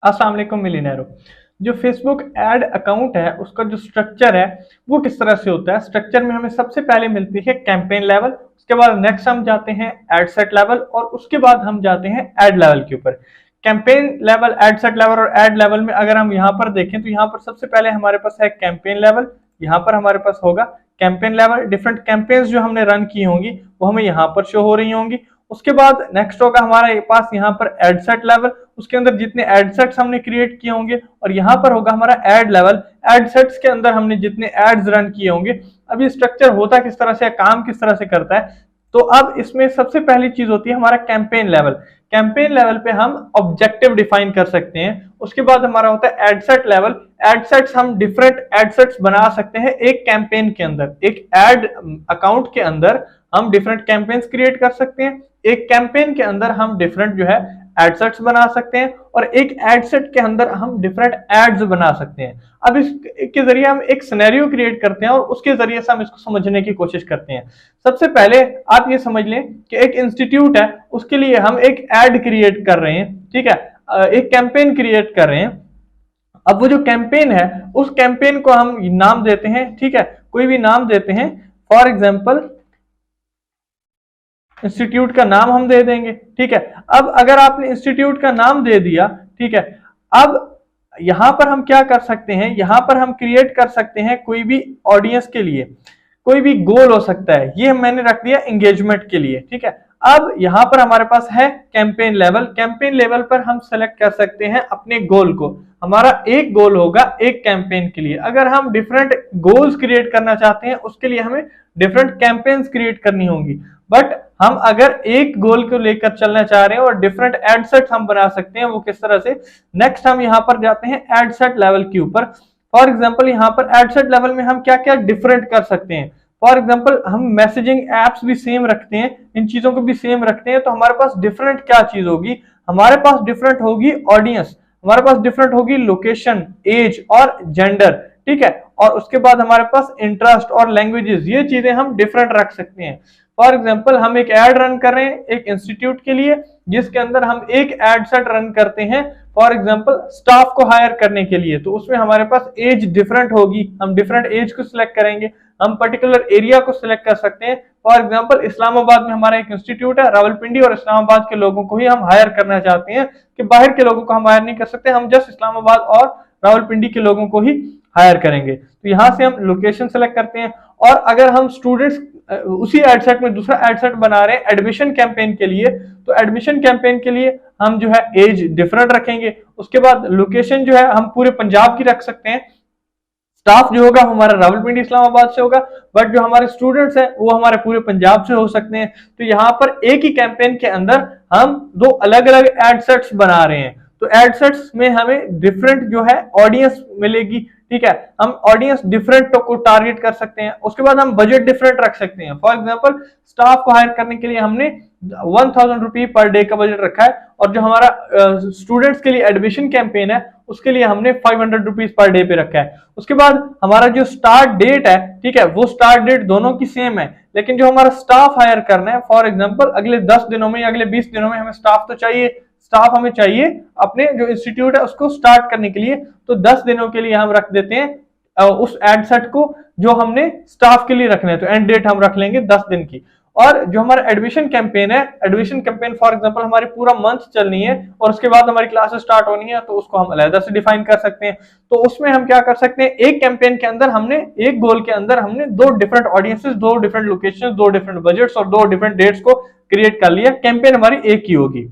अस्सलाम वालेकुम मिलियनेरो। जो फेसबुक एड अकाउंट है उसका जो स्ट्रक्चर है वो किस तरह से होता है। स्ट्रक्चर में हमें सबसे पहले मिलती है कैंपेन लेवल, उसके बाद नेक्स्ट हम जाते हैं एड सेट लेवल और उसके बाद हम जाते हैं एड लेवल के ऊपर। Campaign level, add set level और एड लेवल में अगर हम यहाँ पर देखें तो यहाँ पर सबसे पहले हमारे पास है कैंपेन लेवल। यहाँ पर हमारे पास होगा कैंपेन लेवल, डिफरेंट कैंपेन्स जो हमने रन की होंगी वो हमें यहाँ पर शो हो रही होंगी। उसके बाद नेक्स्ट होगा हमारे पास यहाँ पर एड सेट लेवल, उसके अंदर जितने एड सेट्स हमने क्रिएट किए होंगे, और यहाँ पर होगा हमारा एड लेवल, एड सेट्स के अंदर हमने जितने एड्स रन किए होंगे। अब ये स्ट्रक्चर होता किस तरह से, काम किस तरह से करता है, तो अब इसमें सबसे पहली चीज होती है हमारा कैंपेन लेवल। कैंपेन लेवल पे हम ऑब्जेक्टिव डिफाइन कर सकते हैं। उसके बाद हमारा होता है ad set level. Ad sets, हम डिफरेंट एड सेट्स बना सकते हैं एक कैंपेन के अंदर, एक एड अकाउंट के अंदर हम डिफरेंट कैंपेन्स क्रिएट कर सकते हैं। एक कैंपेन के अंदर हम डिफरेंट जो है एड सेट्स बना सकते हैं और एक एड सेट के अंदर हम डिफरेंट एड्स बना सकते हैं। अब इसके जरिए हम एक सिनेरियो क्रिएट करते हैं और उसके जरिए से हम इसको समझने की कोशिश करते हैं। सबसे पहले आप ये समझ लें कि एक इंस्टीट्यूट है, उसके लिए हम एक एड क्रिएट कर रहे हैं, ठीक है, एक कैंपेन क्रिएट कर रहे हैं। अब वो जो कैंपेन है उस कैंपेन को हम नाम देते हैं, ठीक है, कोई भी नाम देते हैं। फॉर एग्जाम्पल इंस्टीट्यूट का नाम हम दे देंगे, ठीक है। अब अगर आपने इंस्टीट्यूट का नाम दे दिया, ठीक है, अब यहां पर हम क्या कर सकते हैं, यहां पर हम क्रिएट कर सकते हैं कोई भी ऑडियंस के लिए कोई भी गोल हो सकता है। ये मैंने रख दिया एंगेजमेंट के लिए, ठीक है। अब यहां पर हमारे पास है कैंपेन लेवल। कैंपेन लेवल पर हम सेलेक्ट कर सकते हैं अपने गोल को। हमारा एक गोल होगा एक कैंपेन के लिए। अगर हम डिफरेंट गोल्स क्रिएट करना चाहते हैं उसके लिए हमें डिफरेंट कैंपेन्स क्रिएट करनी होंगी। बट हम अगर एक गोल को लेकर चलना चाह रहे हैं और डिफरेंट एड सेट हम बना सकते हैं, वो किस तरह से, नेक्स्ट हम यहाँ पर जाते हैं एड सेट लेवल के ऊपर। फॉर एग्जांपल यहाँ पर एड सेट लेवल में हम क्या क्या डिफरेंट कर सकते हैं। फॉर एग्जांपल हम मैसेजिंग एप्स भी सेम रखते हैं, इन चीजों को भी सेम रखते हैं, तो हमारे पास डिफरेंट क्या चीज होगी, हमारे पास डिफरेंट होगी ऑडियंस, हमारे पास डिफरेंट होगी लोकेशन, एज और जेंडर, ठीक है, और उसके बाद हमारे पास इंटरेस्ट और लैंग्वेजेस, ये चीजें हम डिफरेंट रख सकते हैं। फॉर एग्जाम्पल हम एक एड रन कर रहे हैं एक इंस्टीट्यूट के लिए, जिसके अंदर हम एक एड सेट रन करते हैं फॉर एग्जाम्पल स्टाफ को हायर करने के लिए, तो उसमें हमारे पास एज डिफरेंट होगी, हम डिफरेंट एज को सिलेक्ट करेंगे, हम पर्टिकुलर एरिया को सिलेक्ट कर सकते हैं। फॉर एग्जाम्पल इस्लामाबाद में हमारा एक इंस्टीट्यूट है, रावलपिंडी और इस्लामाबाद के लोगों को ही हम हायर करना चाहते हैं, कि बाहर के लोगों को हम हायर नहीं कर सकते, हम जस्ट इस्लामाबाद और रावलपिंडी के लोगों को ही हायर करेंगे। तो यहां से हम लोकेशन सेलेक्ट करते हैं। और अगर हम स्टूडेंट्स उसी एड सेट में दूसरा एड सेट बना रहे हैं एडमिशन कैंपेन के लिए, तो एडमिशन कैंपेन के लिए हम जो है एज डिफरेंट रखेंगे। उसके बाद लोकेशन जो है हम पूरे पंजाब की रख सकते हैं, स्टाफ जो होगा हमारा रावलपिंडी इस्लामाबाद से होगा, बट जो हमारे स्टूडेंट्स हैं वो हमारे पूरे पंजाब से हो सकते हैं। तो यहाँ पर एक ही कैंपेन के अंदर हम दो अलग अलग एड सेट्स बना रहे हैं, तो एड सेट्स में हमें डिफरेंट जो है ऑडियंस मिलेगी, ठीक है, हम ऑडियंस डिफरेंट को टारगेट कर सकते हैं। उसके बाद हम बजट डिफरेंट रख सकते हैं। फॉर एग्जांपल स्टाफ को हायर करने के लिए हमने 1000 रुपये पर डे का बजट रखा है, और जो हमारा स्टूडेंट्स के लिए एडमिशन कैंपेन है उसके लिए हमने 500 रुपीज पर डे पे रखा है। उसके बाद हमारा जो स्टार्ट डेट है, ठीक है, वो स्टार्ट डेट दोनों की सेम है, लेकिन जो हमारा स्टाफ हायर करना है, फॉर एग्जाम्पल अगले 10 दिनों में या अगले 20 दिनों में हमें स्टाफ तो चाहिए, स्टाफ हमें चाहिए अपने जो इंस्टीट्यूट है उसको स्टार्ट करने के लिए, तो 10 दिनों के लिए हम रख देते हैं उस एड सेट को जो हमने स्टाफ के लिए रखना है, तो एंड डेट हम रख लेंगे 10 दिन की। और जो हमारा एडमिशन कैंपेन है, एडमिशन कैंपेन फॉर एग्जांपल हमारी पूरा मंथ चलनी है और उसके बाद हमारी क्लासेस स्टार्ट होनी है, तो उसको हम अलग से डिफाइन कर सकते हैं। तो उसमें हम क्या कर सकते हैं, एक कैंपेन के अंदर हमने एक गोल के अंदर हमने दो डिफरेंट ऑडियंसेस, दो डिफरेंट लोकेशन, दो डिफरेंट बजट्स और दो डिफरेंट डेट्स को क्रिएट कर लिया, कैंपेन हमारी एक ही होगी।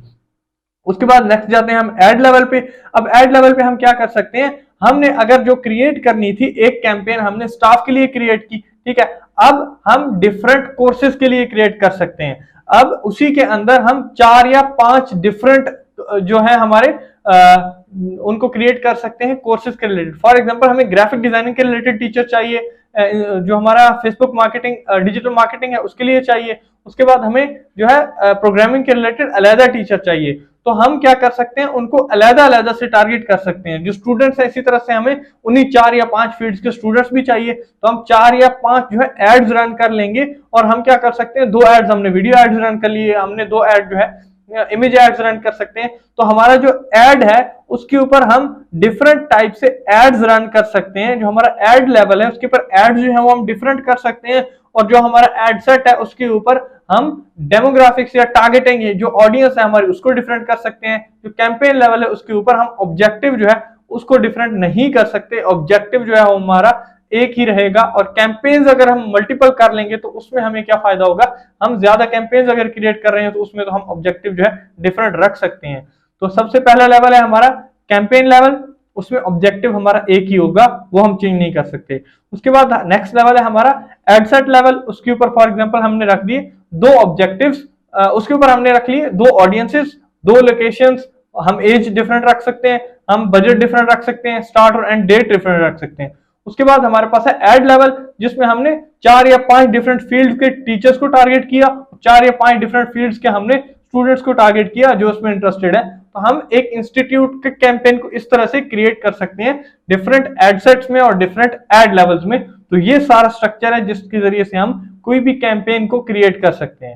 उसके बाद नेक्स्ट जाते हैं हम एड लेवल पे। अब एड लेवल पे हम क्या कर सकते हैं, हमने अगर जो क्रिएट करनी थी एक कैंपेन हमने स्टाफ के लिए क्रिएट की, ठीक है, अब हम डिफरेंट कोर्सेज के लिए क्रिएट कर सकते हैं। अब उसी के अंदर हम 4 या 5 डिफरेंट जो है हमारे उनको क्रिएट कर सकते हैं कोर्सेज के रिलेटेड। फॉर एग्जांपल हमें ग्राफिक डिजाइनिंग के रिलेटेड टीचर चाहिए, जो हमारा फेसबुक मार्केटिंग, डिजिटल मार्केटिंग है उसके लिए चाहिए। उसके बाद हमें जो है प्रोग्रामिंग के रिलेटेड अलग टीचर चाहिए, तो हम क्या कर सकते हैं, उनको अलग से टारगेट कर सकते हैं। जो स्टूडेंट्स हैं इसी तरह से हमें उन्हीं 4 या 5 फील्ड्स के स्टूडेंट्स भी चाहिए, तो हम 4 या 5 जो है एड्स रन कर लेंगे। और हम क्या कर सकते हैं, 2 एड्स हमने वीडियो एड्स रन कर लिए, हमने 2 एड जो है इमेज एड्स रन कर सकते हैं। तो हमारा जो एड है उसके ऊपर हम डिफरेंट टाइप से एड्स रन कर सकते हैं। जो हमारा एड लेवल है उसके ऊपर एड्स जो है वो हम डिफरेंट कर सकते हैं, और जो हमारा एड सेट है उसके ऊपर हम डेमोग्राफिक्स या टारगेटिंग जो ऑडियंस है हमारी उसको डिफरेंट कर सकते हैं। जो कैंपेन लेवल है उसके ऊपर हम ऑब्जेक्टिव जो है उसको डिफरेंट नहीं कर सकते। ऑब्जेक्टिव जो है वो हमारा एक ही रहेगा। और कैंपेन्स अगर हम मल्टीपल कर लेंगे तो उसमें हमें क्या फायदा होगा, हम ज्यादा कैंपेन्स अगर क्रिएट कर रहे हैं तो उसमें तो हम ऑब्जेक्टिव जो है डिफरेंट रख सकते हैं। तो सबसे पहला लेवल है हमारा कैंपेन लेवल, उसमें ऑब्जेक्टिव हमारा एक ही होगा, वो हम चेंज नहीं कर सकते। उसके बाद नेक्स्ट लेवल है हमारा एडसेट लेवल। उसके ऊपर फॉर एग्जांपल हमने रख दिए दो ऑब्जेक्टिव्स, उसके ऊपर हमने रख लिए दो ऑडियंसेस, दो लोकेशंस, हम एज डिफरेंट रख सकते हैं, हम बजट डिफरेंट रख सकते हैं, स्टार्ट और एंड डेट डिफरेंट रख सकते हैं। उसके बाद हमारे पास है एड लेवल, जिसमें हमने 4 या 5 डिफरेंट फील्ड के टीचर्स को टारगेट किया, 4 या 5 डिफरेंट फील्ड्स के हमने स्टूडेंट्स को टारगेट किया जो उसमें इंटरेस्टेड है। तो हम एक इंस्टीट्यूट के कैंपेन को इस तरह से क्रिएट कर सकते हैं डिफरेंट एड सेट्स में और डिफरेंट एड लेवल्स में। तो ये सारा स्ट्रक्चर है जिसके जरिए से हम कोई भी कैंपेन को क्रिएट कर सकते हैं।